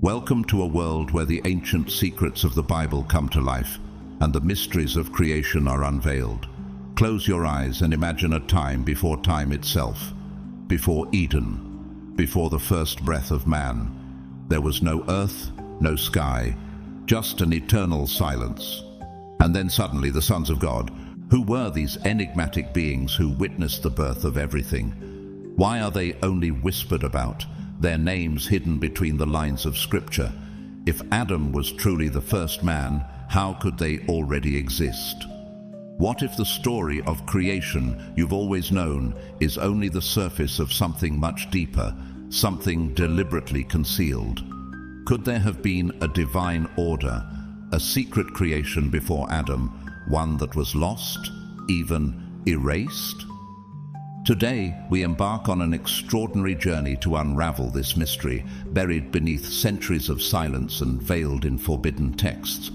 Welcome to a world where the ancient secrets of the Bible come to life and the mysteries of creation are unveiled. Close your eyes and imagine a time before time itself, before Eden, before the first breath of man. There was no earth, no sky, just an eternal silence. And then suddenly the sons of God. Who were these enigmatic beings who witnessed the birth of everything? Why are they only whispered about, their names hidden between the lines of Scripture? If Adam was truly the first man, how could they already exist? What if the story of creation you've always known is only the surface of something much deeper, something deliberately concealed? Could there have been a divine order, a secret creation before Adam, one that was lost, even erased? Today, we embark on an extraordinary journey to unravel this mystery, buried beneath centuries of silence and veiled in forbidden texts.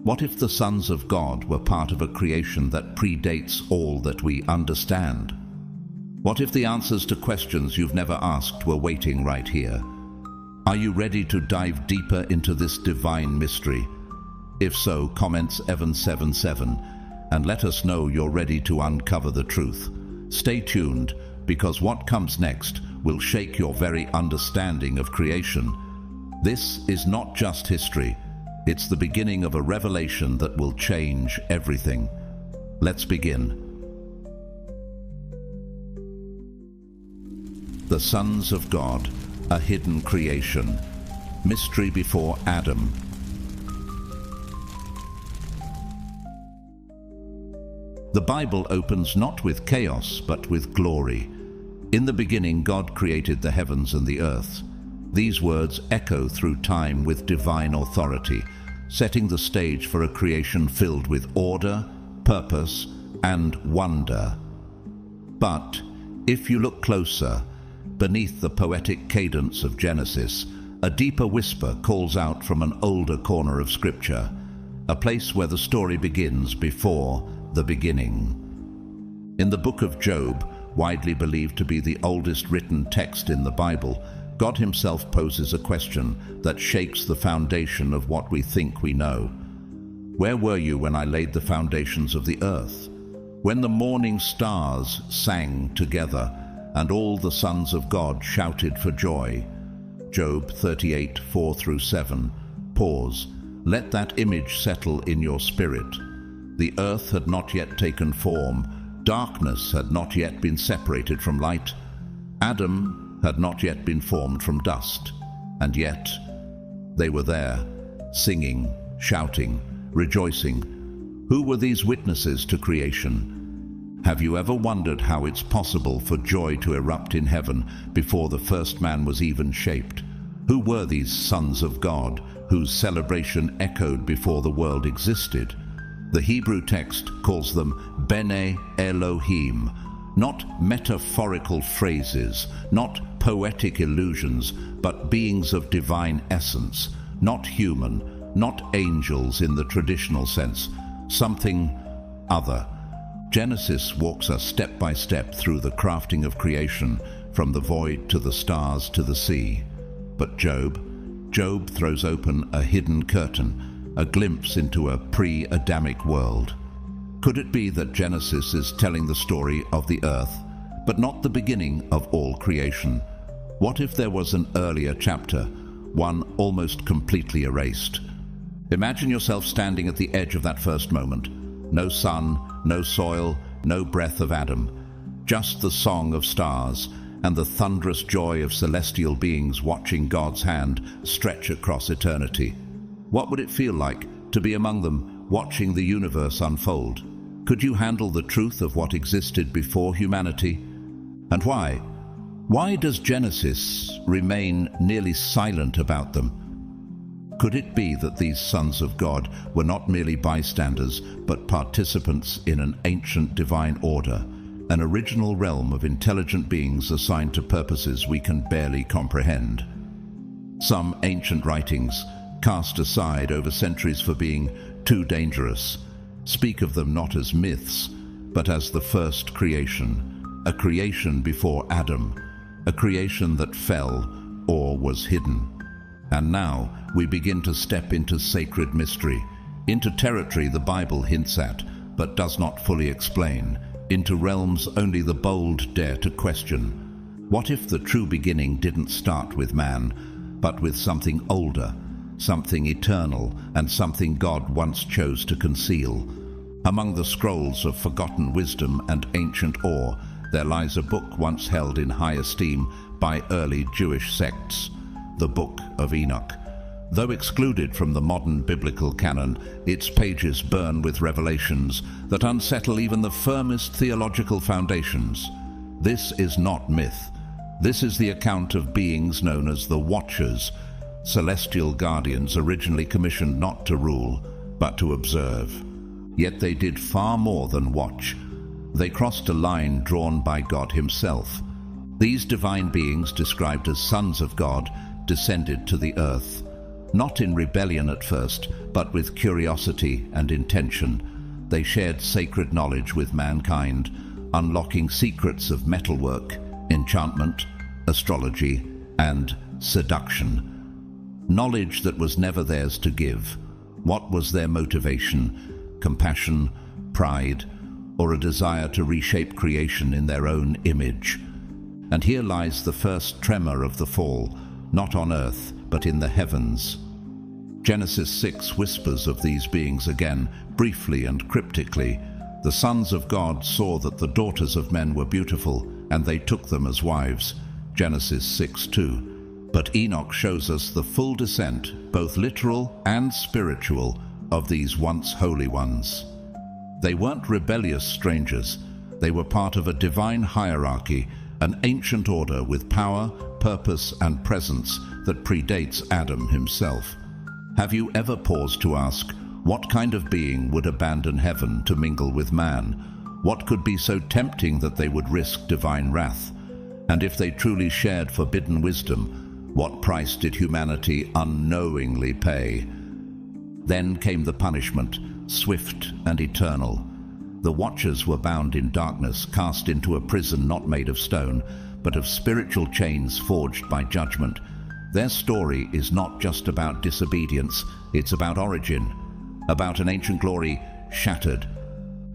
What if the sons of God were part of a creation that predates all that we understand? What if the answers to questions you've never asked were waiting right here? Are you ready to dive deeper into this divine mystery? If so, comments Evan77 and let us know you're ready to uncover the truth. Stay tuned, because what comes next will shake your very understanding of creation. This is not just history, it's the beginning of a revelation that will change everything. Let's begin. The sons of God, a hidden creation. Mystery before Adam. The Bible opens not with chaos, but with glory. In the beginning, God created the heavens and the earth. These words echo through time with divine authority, setting the stage for a creation filled with order, purpose, and wonder. But if you look closer, beneath the poetic cadence of Genesis, a deeper whisper calls out from an older corner of Scripture, a place where the story begins before the beginning. In the Book of Job, widely believed to be the oldest written text in the Bible, God himself poses a question that shakes the foundation of what we think we know. Where were you when I laid the foundations of the earth? When the morning stars sang together and all the sons of God shouted for joy? Job 38, 4-7. Pause. Let that image settle in your spirit. The earth had not yet taken form. Darkness had not yet been separated from light. Adam had not yet been formed from dust. And yet, they were there, singing, shouting, rejoicing. Who were these witnesses to creation? Have you ever wondered how it's possible for joy to erupt in heaven before the first man was even shaped? Who were these sons of God, whose celebration echoed before the world existed? The Hebrew text calls them Bene Elohim, not metaphorical phrases, not poetic illusions, but beings of divine essence, not human, not angels in the traditional sense, something other. Genesis walks us step by step through the crafting of creation, from the void to the stars to the sea. But Job throws open a hidden curtain, a glimpse into a pre-Adamic world. Could it be that Genesis is telling the story of the earth, but not the beginning of all creation? What if there was an earlier chapter, one almost completely erased? Imagine yourself standing at the edge of that first moment. No sun, no soil, no breath of Adam, just the song of stars and the thunderous joy of celestial beings watching God's hand stretch across eternity. What would it feel like to be among them, watching the universe unfold? Could you handle the truth of what existed before humanity? And why? Why does Genesis remain nearly silent about them? Could it be that these sons of God were not merely bystanders, but participants in an ancient divine order, an original realm of intelligent beings assigned to purposes we can barely comprehend? Some ancient writings, cast aside over centuries for being too dangerous, speak of them not as myths, but as the first creation, a creation before Adam, a creation that fell or was hidden. And now we begin to step into sacred mystery, into territory the Bible hints at, but does not fully explain, into realms only the bold dare to question. What if the true beginning didn't start with man, but with something older, something eternal, and something God once chose to conceal? Among the scrolls of forgotten wisdom and ancient awe, there lies a book once held in high esteem by early Jewish sects, the Book of Enoch. Though excluded from the modern biblical canon, its pages burn with revelations that unsettle even the firmest theological foundations. This is not myth. This is the account of beings known as the Watchers, celestial guardians originally commissioned not to rule, but to observe. Yet they did far more than watch. They crossed a line drawn by God himself. These divine beings, described as sons of God, descended to the earth. Not in rebellion at first, but with curiosity and intention. They shared sacred knowledge with mankind, unlocking secrets of metalwork, enchantment, astrology, and seduction. Knowledge that was never theirs to give. What was their motivation? Compassion, pride, or a desire to reshape creation in their own image? And here lies the first tremor of the fall, not on earth, but in the heavens. Genesis 6 whispers of these beings again, briefly and cryptically. The sons of God saw that the daughters of men were beautiful, and they took them as wives. Genesis 6:2. But Enoch shows us the full descent, both literal and spiritual, of these once holy ones. They weren't rebellious strangers. They were part of a divine hierarchy, an ancient order with power, purpose, and presence that predates Adam himself. Have you ever paused to ask, what kind of being would abandon heaven to mingle with man? What could be so tempting that they would risk divine wrath? And if they truly shared forbidden wisdom, what price did humanity unknowingly pay? Then came the punishment, swift and eternal. The Watchers were bound in darkness, cast into a prison not made of stone, but of spiritual chains forged by judgment. Their story is not just about disobedience, it's about origin, about an ancient glory shattered.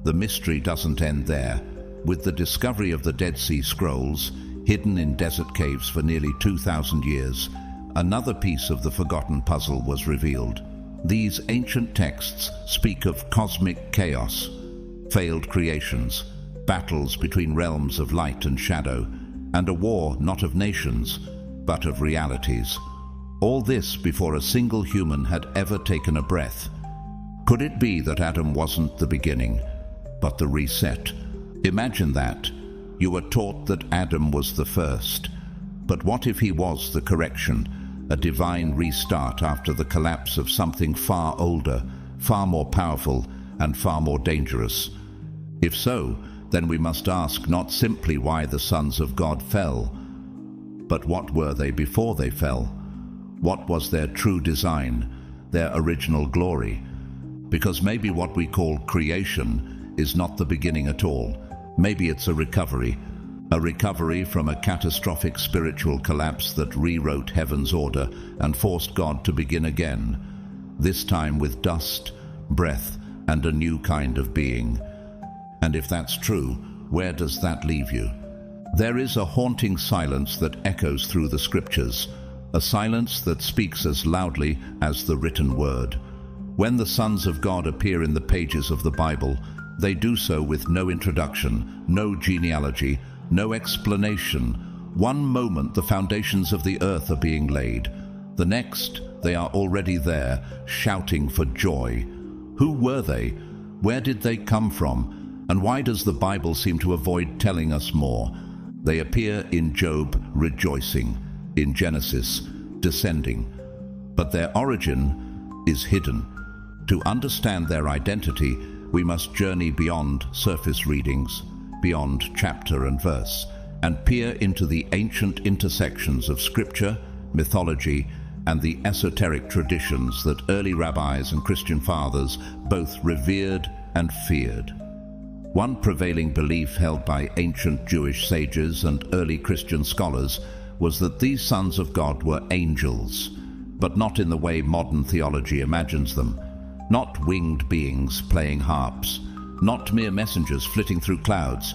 The mystery doesn't end there. With the discovery of the Dead Sea Scrolls, hidden in desert caves for nearly 2,000 years, another piece of the forgotten puzzle was revealed. These ancient texts speak of cosmic chaos, failed creations, battles between realms of light and shadow, and a war not of nations, but of realities. All this before a single human had ever taken a breath. Could it be that Adam wasn't the beginning, but the reset? Imagine that. You were taught that Adam was the first. But what if he was the correction, a divine restart after the collapse of something far older, far more powerful, and far more dangerous? If so, then we must ask not simply why the sons of God fell, but what were they before they fell? What was their true design, their original glory? Because maybe what we call creation is not the beginning at all. Maybe it's a recovery from a catastrophic spiritual collapse that rewrote heaven's order and forced God to begin again, this time with dust, breath, and a new kind of being. And if that's true, where does that leave you? There is a haunting silence that echoes through the scriptures, a silence that speaks as loudly as the written word. When the sons of God appear in the pages of the Bible, they do so with no introduction, no genealogy, no explanation. One moment the foundations of the earth are being laid. The next, they are already there, shouting for joy. Who were they? Where did they come from? And why does the Bible seem to avoid telling us more? They appear in Job rejoicing, in Genesis descending, but their origin is hidden. To understand their identity, we must journey beyond surface readings, beyond chapter and verse, and peer into the ancient intersections of scripture, mythology, and the esoteric traditions that early rabbis and Christian fathers both revered and feared. One prevailing belief held by ancient Jewish sages and early Christian scholars was that these sons of God were angels, but not in the way modern theology imagines them. Not winged beings playing harps, not mere messengers flitting through clouds.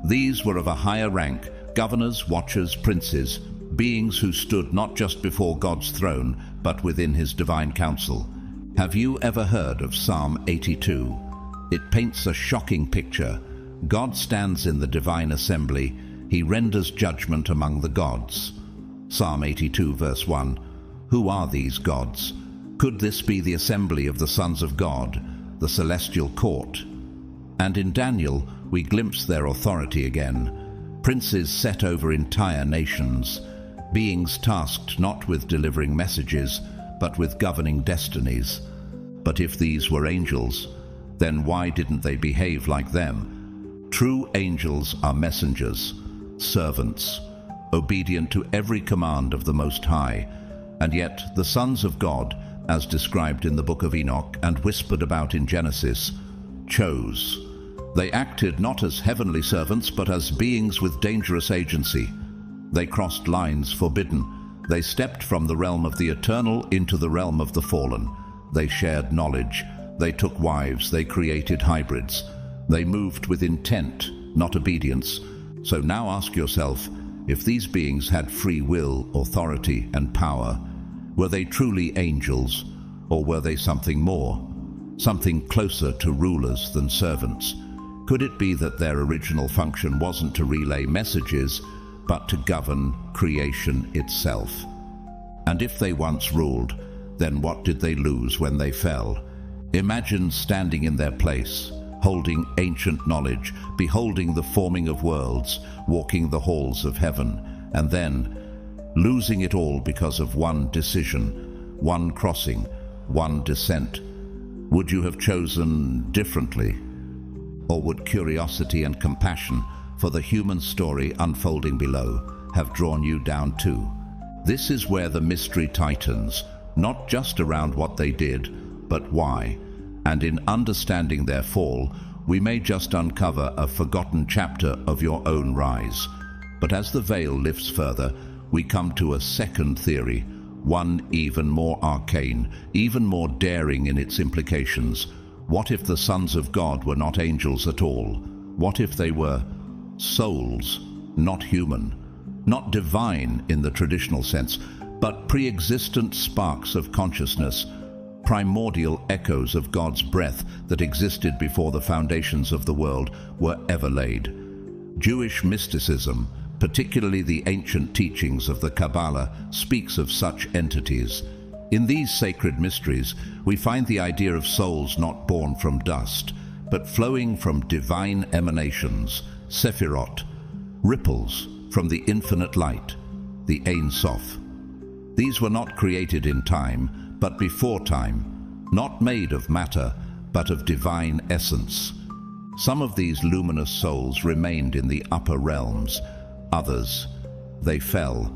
These were of a higher rank, governors, watchers, princes, beings who stood not just before God's throne, but within his divine counsel. Have you ever heard of Psalm 82? It paints a shocking picture. God stands in the divine assembly. He renders judgment among the gods. Psalm 82 verse 1. Who are these gods? Could this be the assembly of the sons of God, the celestial court? And in Daniel, we glimpse their authority again. Princes set over entire nations, beings tasked not with delivering messages, but with governing destinies. But if these were angels, then why didn't they behave like them? True angels are messengers, servants, obedient to every command of the Most High, and yet the sons of God, as described in the Book of Enoch and whispered about in Genesis, chose. They acted not as heavenly servants, but as beings with dangerous agency. They crossed lines forbidden. They stepped from the realm of the eternal into the realm of the fallen. They shared knowledge. They took wives. They created hybrids. They moved with intent, not obedience. So now ask yourself, if these beings had free will, authority, and power, were they truly angels, or were they something more, something closer to rulers than servants? Could it be that their original function wasn't to relay messages, but to govern creation itself? And if they once ruled, then what did they lose when they fell? Imagine standing in their place, holding ancient knowledge, beholding the forming of worlds, walking the halls of heaven, and then losing it all because of one decision, one crossing, one descent. Would you have chosen differently? Or would curiosity and compassion for the human story unfolding below have drawn you down too? This is where the mystery tightens, not just around what they did, but why. And in understanding their fall, we may just uncover a forgotten chapter of your own rise. But as the veil lifts further, we come to a second theory, one even more arcane, even more daring in its implications. What if the sons of God were not angels at all? What if they were souls, not human, not divine in the traditional sense, but pre-existent sparks of consciousness, primordial echoes of God's breath that existed before the foundations of the world were ever laid? Jewish mysticism, particularly the ancient teachings of the Kabbalah, speaks of such entities. In these sacred mysteries, we find the idea of souls not born from dust, but flowing from divine emanations, sephirot, ripples from the infinite light, the Ein Sof. These were not created in time, but before time, not made of matter, but of divine essence. Some of these luminous souls remained in the upper realms. Others, they fell.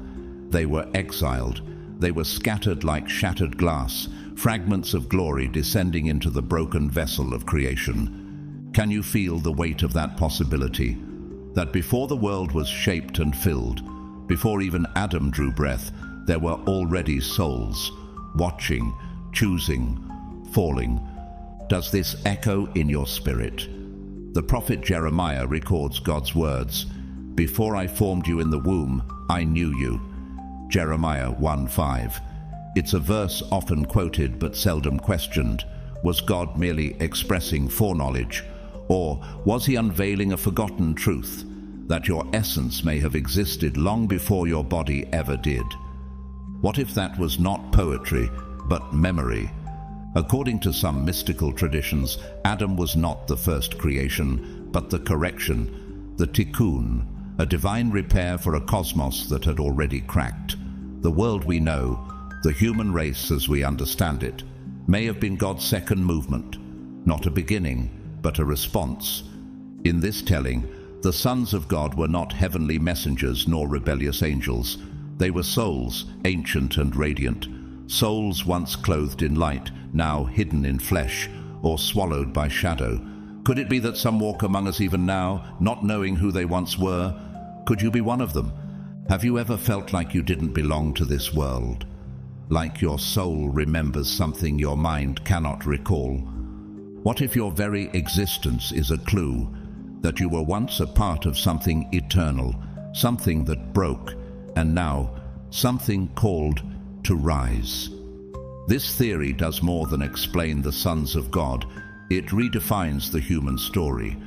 They were exiled. They were scattered like shattered glass, fragments of glory descending into the broken vessel of creation. Can you feel the weight of that possibility? That before the world was shaped and filled, before even Adam drew breath, there were already souls, watching, choosing, falling. Does this echo in your spirit? The prophet Jeremiah records God's words, "Before I formed you in the womb, I knew you." Jeremiah 1:5. It's a verse often quoted but seldom questioned. Was God merely expressing foreknowledge? Or was he unveiling a forgotten truth, that your essence may have existed long before your body ever did? What if that was not poetry, but memory? According to some mystical traditions, Adam was not the first creation, but the correction, the tikkun, a divine repair for a cosmos that had already cracked. The world we know, the human race as we understand it, may have been God's second movement, not a beginning, but a response. In this telling, the sons of God were not heavenly messengers nor rebellious angels. They were souls, ancient and radiant, souls once clothed in light, now hidden in flesh, or swallowed by shadow. Could it be that some walk among us even now, not knowing who they once were? Could you be one of them? Have you ever felt like you didn't belong to this world? like your soul remembers something your mind cannot recall? What if your very existence is a clue that you were once a part of something eternal, something that broke, and now something called to rise? This theory does more than explain the sons of God. It redefines the human story.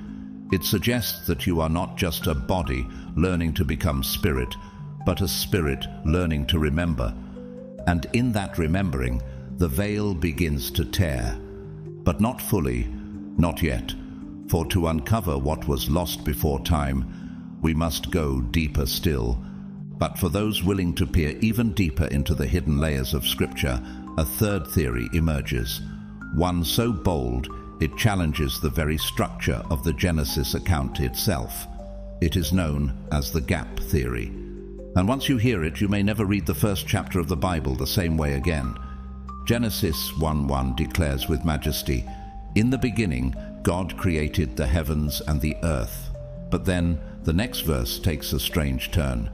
It suggests that you are not just a body learning to become spirit, but a spirit learning to remember. And in that remembering, the veil begins to tear. But not fully, not yet. For to uncover what was lost before time, we must go deeper still. But for those willing to peer even deeper into the hidden layers of Scripture, a third theory emerges. One so bold, it challenges the very structure of the Genesis account itself. It is known as the gap theory. And once you hear it, you may never read the first chapter of the Bible the same way again. Genesis 1:1 declares with majesty, "In the beginning, God created the heavens and the earth." But then the next verse takes a strange turn.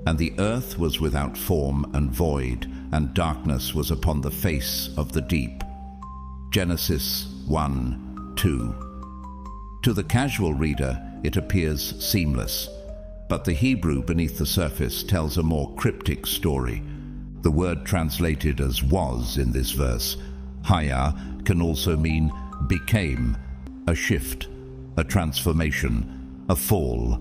"And the earth was without form and void, and darkness was upon the face of the deep." Genesis 1:2. To the casual reader, it appears seamless. But the Hebrew beneath the surface tells a more cryptic story. The word translated as was in this verse, haya, can also mean became, a shift, a transformation, a fall.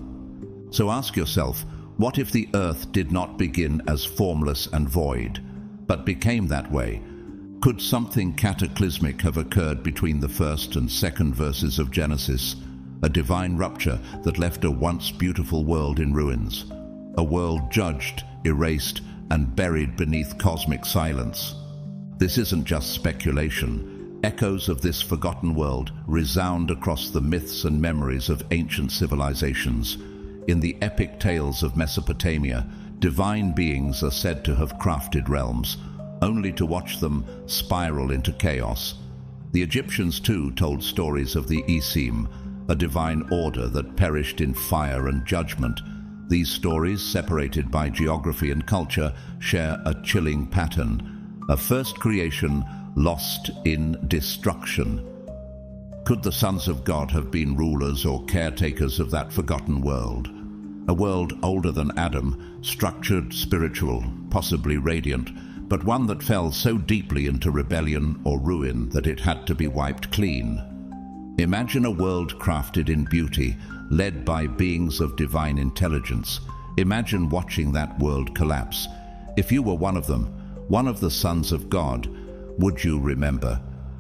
So ask yourself, what if the earth did not begin as formless and void, but became that way? Could something cataclysmic have occurred between the first and second verses of Genesis? A divine rupture that left a once beautiful world in ruins. A world judged, erased, and buried beneath cosmic silence. This isn't just speculation. Echoes of this forgotten world resound across the myths and memories of ancient civilizations. In the epic tales of Mesopotamia, divine beings are said to have crafted realms, only to watch them spiral into chaos. The Egyptians too told stories of the Isim, a divine order that perished in fire and judgment. These stories, separated by geography and culture, share a chilling pattern: a first creation lost in destruction. Could the sons of God have been rulers or caretakers of that forgotten world? A world older than Adam, structured, spiritual, possibly radiant, but one that fell so deeply into rebellion or ruin that it had to be wiped clean. Imagine a world crafted in beauty, led by beings of divine intelligence. Imagine watching that world collapse. If you were one of them, one of the sons of God, would you remember?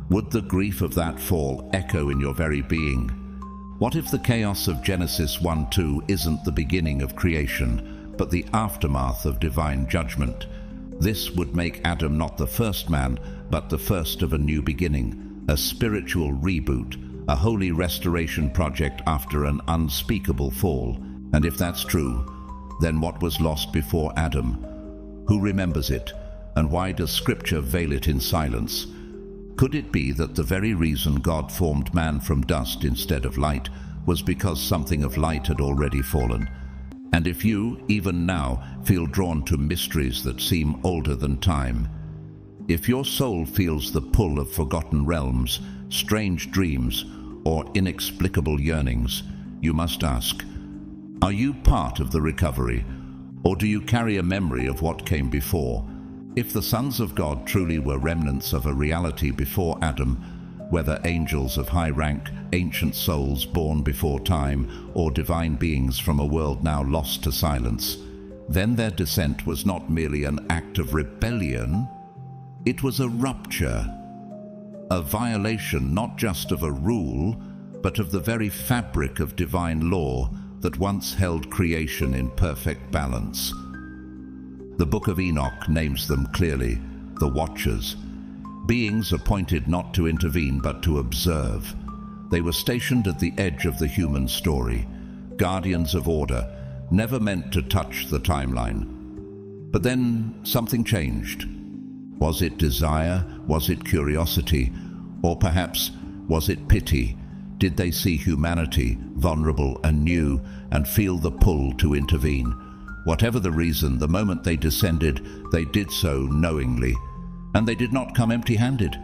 Would the grief of that fall echo in your very being? What if the chaos of Genesis 1:2 isn't the beginning of creation, but the aftermath of divine judgment? This would make Adam not the first man, but the first of a new beginning, a spiritual reboot, a holy restoration project after an unspeakable fall. And if that's true, then what was lost before Adam? Who remembers it? And why does Scripture veil it in silence? Could it be that the very reason God formed man from dust instead of light was because something of light had already fallen? And if you, even now, feel drawn to mysteries that seem older than time, if your soul feels the pull of forgotten realms, strange dreams, or inexplicable yearnings, you must ask, are you part of the recovery, or do you carry a memory of what came before? If the sons of God truly were remnants of a reality before Adam, whether angels of high rank, ancient souls born before time, or divine beings from a world now lost to silence, then their descent was not merely an act of rebellion, it was a rupture, a violation not just of a rule, but of the very fabric of divine law that once held creation in perfect balance. The Book of Enoch names them clearly, the Watchers, beings appointed not to intervene but to observe. They were stationed at the edge of the human story, guardians of order, never meant to touch the timeline. But then something changed. Was it desire? Was it curiosity? Or perhaps, was it pity? Did they see humanity, vulnerable and new, and feel the pull to intervene? Whatever the reason, the moment they descended, they did so knowingly. And they did not come empty-handed.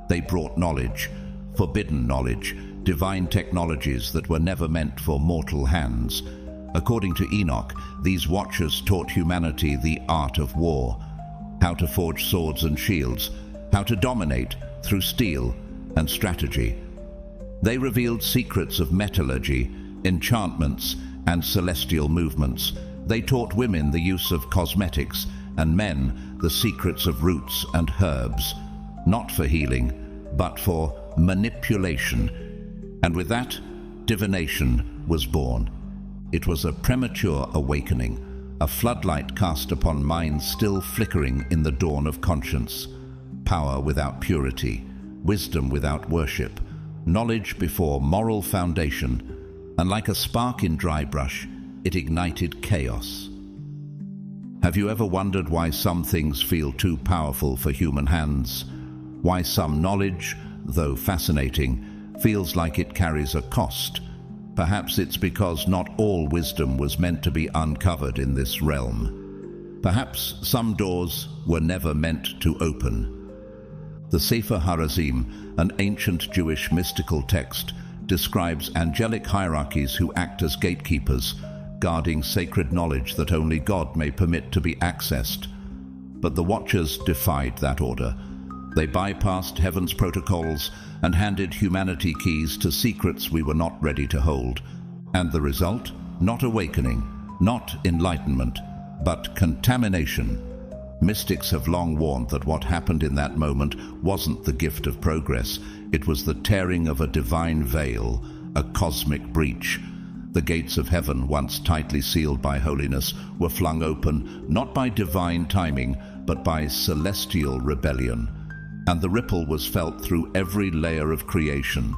They brought knowledge, forbidden knowledge, divine technologies that were never meant for mortal hands. According to Enoch, these watchers taught humanity the art of war, how to forge swords and shields, how to dominate through steel and strategy. They revealed secrets of metallurgy, enchantments, and celestial movements. They taught women the use of cosmetics and men the secrets of roots and herbs, not for healing, but for manipulation. And with that, divination was born. It was a premature awakening, a floodlight cast upon minds still flickering in the dawn of conscience. Power without purity, wisdom without worship, knowledge before moral foundation, and like a spark in dry brush, it ignited chaos. Have you ever wondered why some things feel too powerful for human hands? Why some knowledge, though fascinating, feels like it carries a cost? Perhaps it's because not all wisdom was meant to be uncovered in this realm. Perhaps some doors were never meant to open. The Sefer Harazim, an ancient Jewish mystical text, describes angelic hierarchies who act as gatekeepers, guarding sacred knowledge that only God may permit to be accessed. But the Watchers defied that order. They bypassed heaven's protocols and handed humanity keys to secrets we were not ready to hold. And the result? Not awakening, not enlightenment, but contamination. Mystics have long warned that what happened in that moment wasn't the gift of progress. It was the tearing of a divine veil, a cosmic breach. The gates of heaven, once tightly sealed by holiness, were flung open, not by divine timing, but by celestial rebellion. And the ripple was felt through every layer of creation.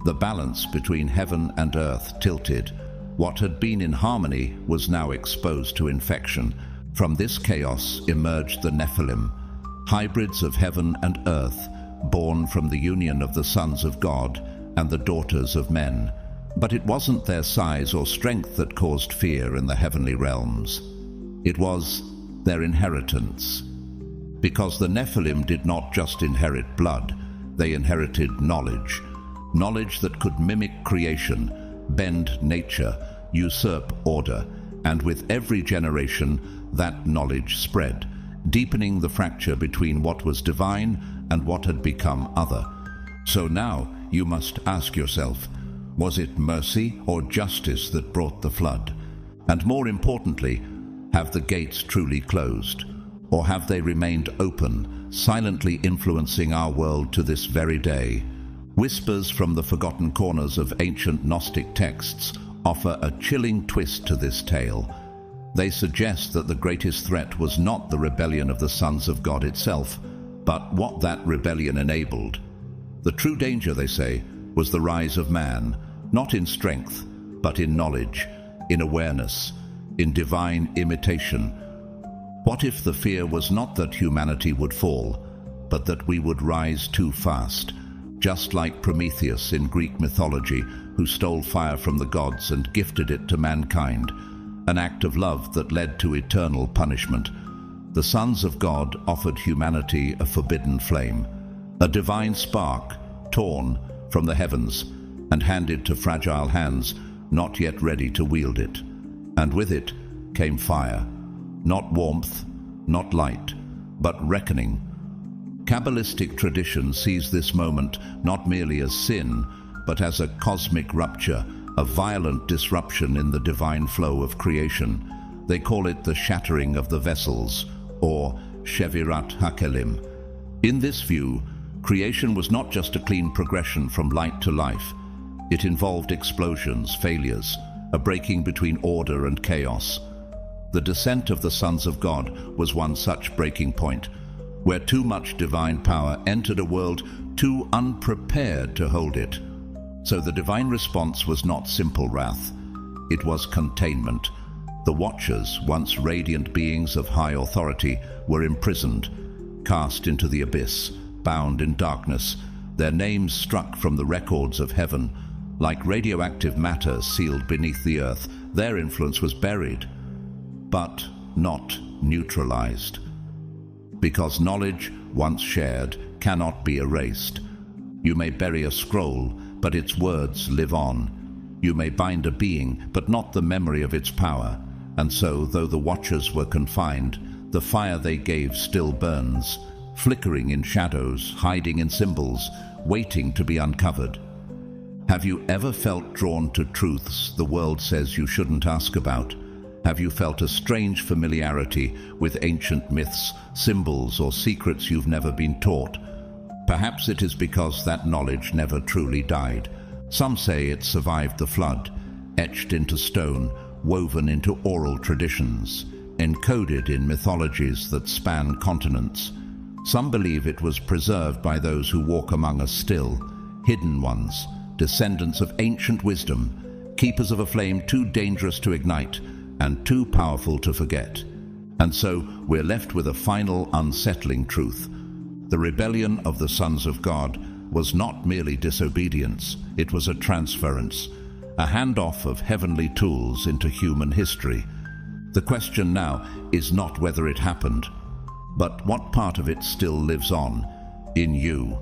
The balance between heaven and earth tilted. What had been in harmony was now exposed to infection. From this chaos emerged the Nephilim, hybrids of heaven and earth, born from the union of the sons of God and the daughters of men. But it wasn't their size or strength that caused fear in the heavenly realms. It was their inheritance. Because the Nephilim did not just inherit blood, they inherited knowledge. Knowledge that could mimic creation, bend nature, usurp order, and with every generation that knowledge spread, deepening the fracture between what was divine and what had become other. So now you must ask yourself, was it mercy or justice that brought the flood? And more importantly, have the gates truly closed? Or have they remained open, silently influencing our world to this very day? Whispers from the forgotten corners of ancient Gnostic texts offer a chilling twist to this tale. They suggest that the greatest threat was not the rebellion of the sons of God itself, but what that rebellion enabled. The true danger, they say, was the rise of man, not in strength, but in knowledge, in awareness, in divine imitation. What if the fear was not that humanity would fall, but that we would rise too fast, just like Prometheus in Greek mythology, who stole fire from the gods and gifted it to mankind, an act of love that led to eternal punishment. The sons of God offered humanity a forbidden flame, a divine spark torn from the heavens and handed to fragile hands not yet ready to wield it. And with it came fire, not warmth, not light, but reckoning. Kabbalistic tradition sees this moment not merely as sin, but as a cosmic rupture, a violent disruption in the divine flow of creation. They call it the shattering of the vessels, or Shevirat HaKelim. In this view, creation was not just a clean progression from light to life. It involved explosions, failures, a breaking between order and chaos. The descent of the sons of God was one such breaking point, where too much divine power entered a world too unprepared to hold it. So the divine response was not simple wrath. It was containment. The Watchers, once radiant beings of high authority, were imprisoned, cast into the abyss, bound in darkness, their names struck from the records of heaven. Like radioactive matter sealed beneath the earth, their influence was buried, but not neutralized. because knowledge, once shared, cannot be erased. You may bury a scroll, but its words live on. You may bind a being, but not the memory of its power. And so, though the watchers were confined, the fire they gave still burns, flickering in shadows, hiding in symbols, waiting to be uncovered. Have you ever felt drawn to truths the world says you shouldn't ask about? Have you felt a strange familiarity with ancient myths, symbols, or secrets you've never been taught? Perhaps it is because that knowledge never truly died. Some say it survived the flood, etched into stone, woven into oral traditions, encoded in mythologies that span continents. Some believe it was preserved by those who walk among us still, hidden ones, descendants of ancient wisdom, keepers of a flame too dangerous to ignite and too powerful to forget. And so we're left with a final unsettling truth. The rebellion of the sons of God was not merely disobedience, it was a transference, a handoff of heavenly tools into human history. The question now is not whether it happened, but what part of it still lives on in you.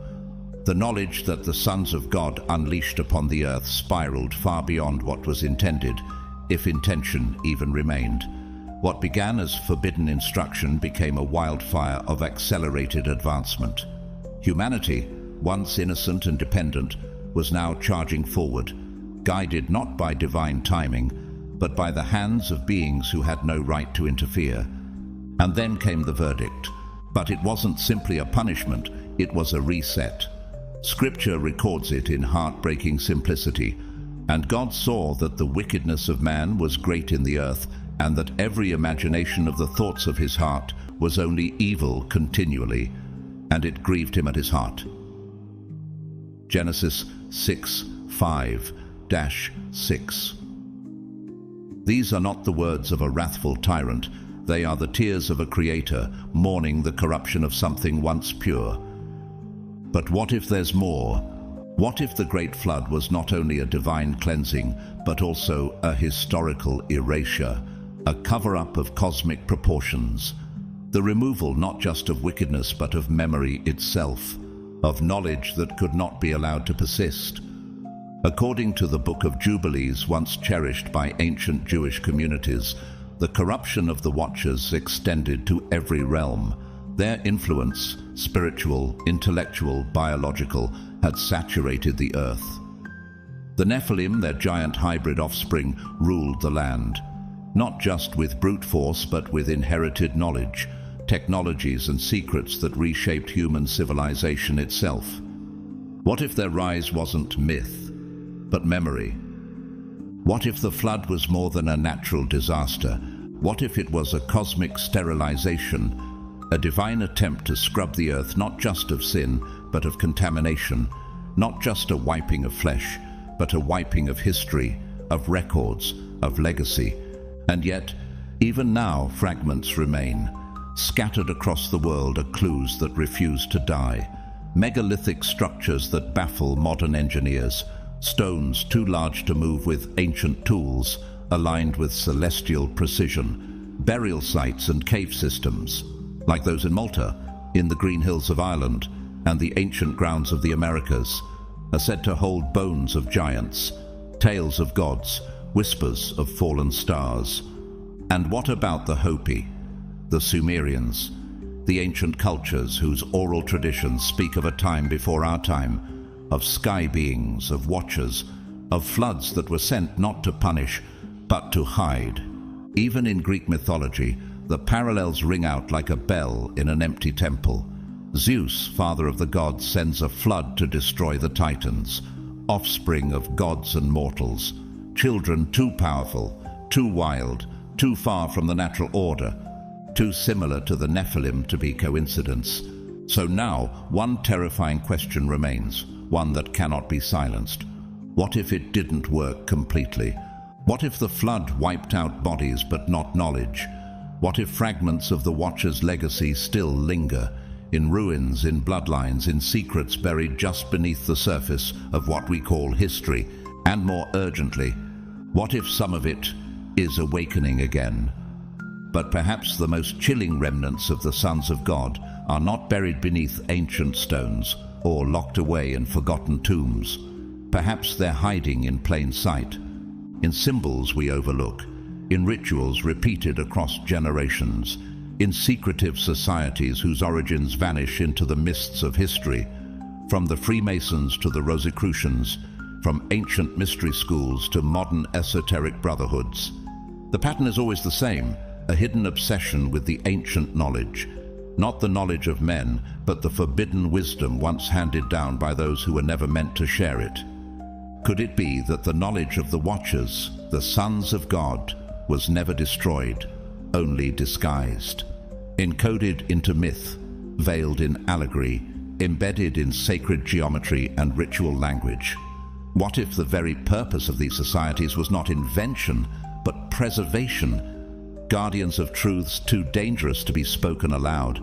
The knowledge that the sons of God unleashed upon the earth spiraled far beyond what was intended, if intention even remained. What began as forbidden instruction became a wildfire of accelerated advancement. Humanity, once innocent and dependent, was now charging forward, guided not by divine timing, but by the hands of beings who had no right to interfere. And then came the verdict. But it wasn't simply a punishment, it was a reset. Scripture records it in heartbreaking simplicity. And God saw that the wickedness of man was great in the earth, and that every imagination of the thoughts of his heart was only evil continually, and it grieved him at his heart. Genesis 6:5-6. These are not the words of a wrathful tyrant, they are the tears of a creator mourning the corruption of something once pure. But what if there's more? What if the Great Flood was not only a divine cleansing, but also a historical erasure, a cover-up of cosmic proportions, the removal not just of wickedness but of memory itself, of knowledge that could not be allowed to persist? According to the Book of Jubilees, once cherished by ancient Jewish communities, the corruption of the Watchers extended to every realm. Their influence, spiritual, intellectual, biological, had saturated the earth. The Nephilim, their giant hybrid offspring, ruled the land, not just with brute force but with inherited knowledge, technologies and secrets that reshaped human civilization itself. What if their rise wasn't myth, but memory? What if the flood was more than a natural disaster? What if it was a cosmic sterilization, a divine attempt to scrub the earth not just of sin, but of contamination, not just a wiping of flesh, but a wiping of history, of records, of legacy? And yet, even now, fragments remain. Scattered across the world are clues that refuse to die, megalithic structures that baffle modern engineers, stones too large to move with ancient tools, aligned with celestial precision, burial sites and cave systems, like those in Malta, in the Green Hills of Ireland, and the ancient grounds of the Americas, are said to hold bones of giants, tales of gods, whispers of fallen stars. And what about the Hopi, the Sumerians, the ancient cultures whose oral traditions speak of a time before our time, of sky beings, of watchers, of floods that were sent not to punish, but to hide? Even in Greek mythology, the parallels ring out like a bell in an empty temple. Zeus, father of the gods, sends a flood to destroy the Titans, offspring of gods and mortals, children too powerful, too wild, too far from the natural order, too similar to the Nephilim to be coincidence. So now, one terrifying question remains, one that cannot be silenced. What if it didn't work completely? What if the flood wiped out bodies but not knowledge? What if fragments of the Watcher's legacy still linger, in ruins, in bloodlines, in secrets buried just beneath the surface of what we call history? And more urgently, what if some of it is awakening again? But perhaps the most chilling remnants of the sons of God are not buried beneath ancient stones or locked away in forgotten tombs. Perhaps they're hiding in plain sight, in symbols we overlook, in rituals repeated across generations, in secretive societies whose origins vanish into the mists of history, from the Freemasons to the Rosicrucians, from ancient mystery schools to modern esoteric brotherhoods. The pattern is always the same, a hidden obsession with the ancient knowledge, not the knowledge of men, but the forbidden wisdom once handed down by those who were never meant to share it. Could it be that the knowledge of the Watchers, the sons of God, was never destroyed, only disguised, encoded into myth, veiled in allegory, embedded in sacred geometry and ritual language? What if the very purpose of these societies was not invention, but preservation, guardians of truths too dangerous to be spoken aloud?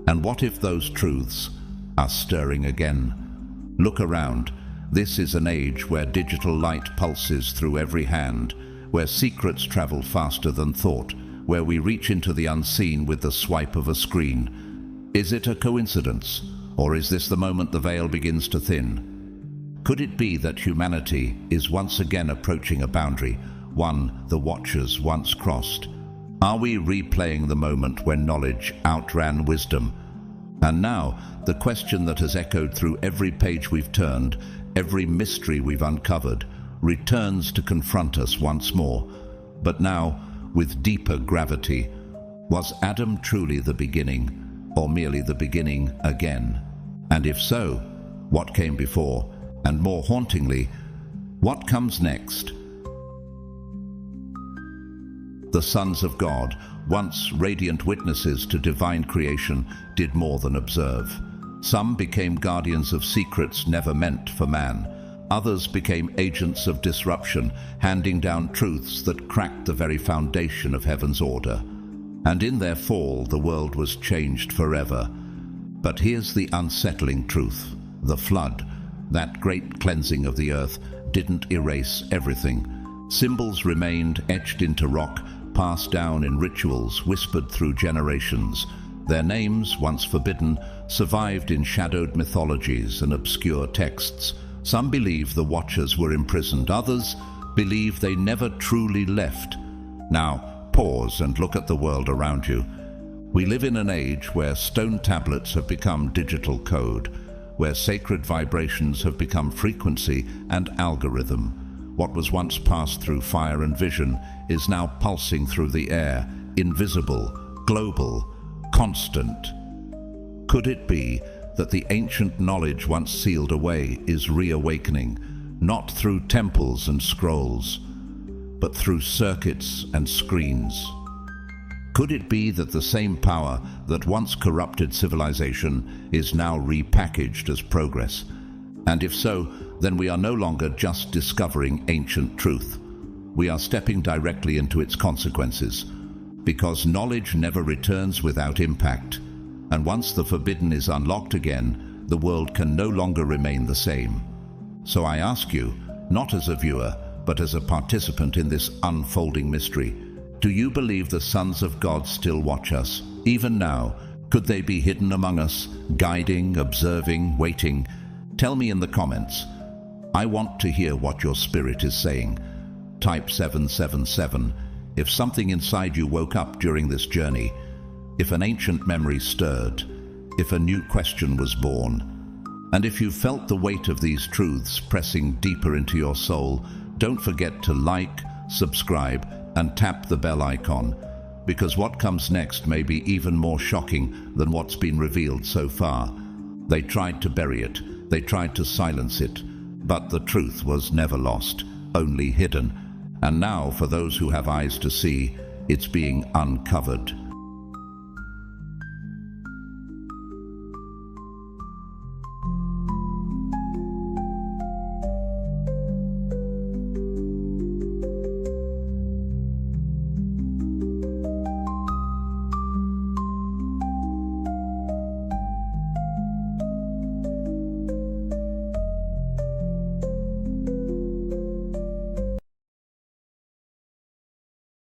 And what if those truths are stirring again? Look around. This is an age where digital light pulses through every hand, where secrets travel faster than thought, where we reach into the unseen with the swipe of a screen. Is it a coincidence, or is this the moment the veil begins to thin? Could it be that humanity is once again approaching a boundary, one the Watchers once crossed? Are we replaying the moment when knowledge outran wisdom? And now, the question that has echoed through every page we've turned, every mystery we've uncovered, returns to confront us once more, but now with deeper gravity. Was Adam truly the beginning, or merely the beginning again? And if so, what came before? And more hauntingly, what comes next? The sons of God, once radiant witnesses to divine creation, did more than observe. Some became guardians of secrets never meant for man. Others became agents of disruption, handing down truths that cracked the very foundation of heaven's order. And in their fall, the world was changed forever. But here's the unsettling truth. The flood, that great cleansing of the earth, didn't erase everything. Symbols remained etched into rock, passed down in rituals, whispered through generations. Their names, once forbidden, survived in shadowed mythologies and obscure texts. Some believe the Watchers were imprisoned. Others believe they never truly left. Now, pause and look at the world around you. We live in an age where stone tablets have become digital code, where sacred vibrations have become frequency and algorithm. What was once passed through fire and vision is now pulsing through the air, invisible, global, constant. Could it be that the ancient knowledge once sealed away is reawakening, not through temples and scrolls, but through circuits and screens? Could it be that the same power that once corrupted civilization is now repackaged as progress? And if so, then we are no longer just discovering ancient truth. We are stepping directly into its consequences, because knowledge never returns without impact. And once the forbidden is unlocked again, the world can no longer remain the same. So I ask you, not as a viewer, but as a participant in this unfolding mystery, do you believe the sons of God still watch us? Even now, could they be hidden among us, guiding, observing, waiting? Tell me in the comments. I want to hear what your spirit is saying. Type 777 if something inside you woke up during this journey, if an ancient memory stirred, if a new question was born. And if you felt the weight of these truths pressing deeper into your soul, don't forget to like, subscribe, and tap the bell icon, because what comes next may be even more shocking than what's been revealed so far. They tried to bury it, they tried to silence it, but the truth was never lost, only hidden. And now, for those who have eyes to see, it's being uncovered.